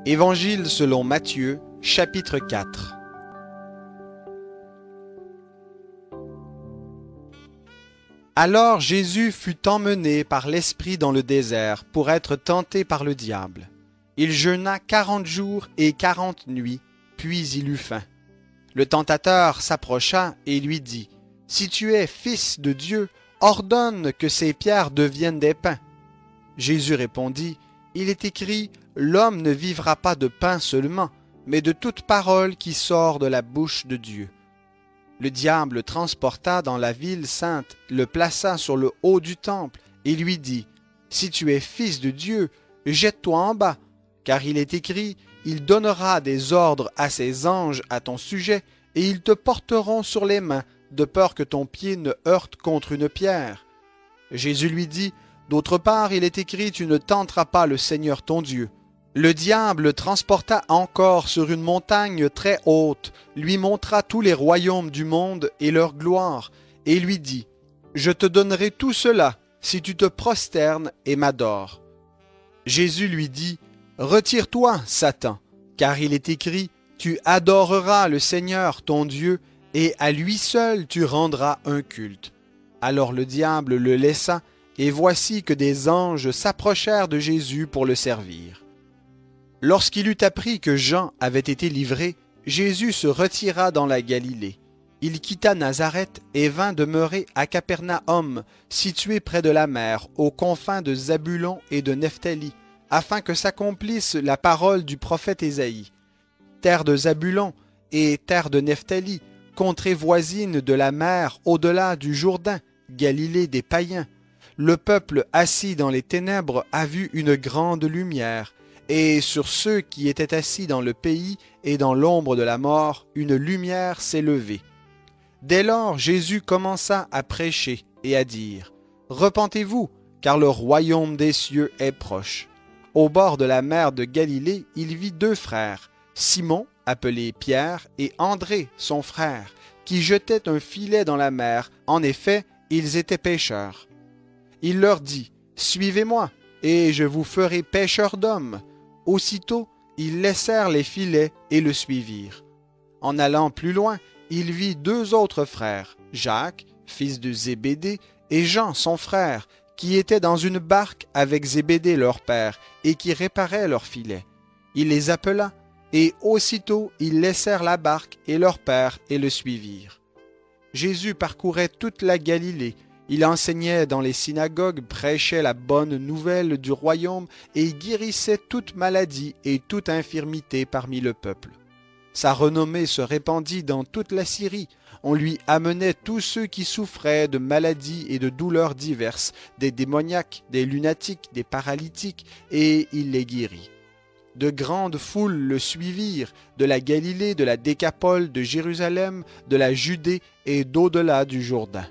Évangile selon Matthieu, chapitre 4. Alors Jésus fut emmené par l'Esprit dans le désert pour être tenté par le diable. Il jeûna 40 jours et 40 nuits, puis il eut faim. Le tentateur s'approcha et lui dit, « Si tu es fils de Dieu, ordonne que ces pierres deviennent des pains. » Jésus répondit, « Il est écrit, l'homme ne vivra pas de pain seulement, mais de toute parole qui sort de la bouche de Dieu. » Le diable le transporta dans la ville sainte, le plaça sur le haut du temple et lui dit, « Si tu es fils de Dieu, jette-toi en bas, car il est écrit, il donnera des ordres à ses anges à ton sujet, et ils te porteront sur les mains, de peur que ton pied ne heurte contre une pierre. » Jésus lui dit, « D'autre part, il est écrit, tu ne tenteras pas le Seigneur ton Dieu. » Le diable le transporta encore sur une montagne très haute, lui montra tous les royaumes du monde et leur gloire, et lui dit, « Je te donnerai tout cela si tu te prosternes et m'adores. » Jésus lui dit, « Retire-toi, Satan, car il est écrit, tu adoreras le Seigneur ton Dieu, et à lui seul tu rendras un culte. » Alors le diable le laissa, et voici que des anges s'approchèrent de Jésus pour le servir. Lorsqu'il eut appris que Jean avait été livré, Jésus se retira dans la Galilée. Il quitta Nazareth et vint demeurer à Capernaum, situé près de la mer, aux confins de Zabulon et de Nephtali, afin que s'accomplisse la parole du prophète Ésaïe. Terre de Zabulon et terre de Nephtali, contrée voisine de la mer au-delà du Jourdain, Galilée des païens. Le peuple assis dans les ténèbres a vu une grande lumière. Et sur ceux qui étaient assis dans le pays et dans l'ombre de la mort, une lumière s'est levée. Dès lors, Jésus commença à prêcher et à dire, « Repentez-vous, car le royaume des cieux est proche. » Au bord de la mer de Galilée, il vit deux frères, Simon, appelé Pierre, et André, son frère, qui jetaient un filet dans la mer. En effet, ils étaient pêcheurs. Il leur dit, « Suivez-moi, et je vous ferai pêcheurs d'hommes. » Aussitôt, ils laissèrent les filets et le suivirent. En allant plus loin, il vit deux autres frères, Jacques, fils de Zébédée, et Jean, son frère, qui étaient dans une barque avec Zébédée leur père, et qui réparaient leurs filets. Il les appela, et aussitôt ils laissèrent la barque et leur père et le suivirent. Jésus parcourait toute la Galilée. Il enseignait dans les synagogues, prêchait la bonne nouvelle du royaume et guérissait toute maladie et toute infirmité parmi le peuple. Sa renommée se répandit dans toute la Syrie. On lui amenait tous ceux qui souffraient de maladies et de douleurs diverses, des démoniaques, des lunatiques, des paralytiques, et il les guérit. De grandes foules le suivirent, de la Galilée, de la Décapole, de Jérusalem, de la Judée et d'au-delà du Jourdain.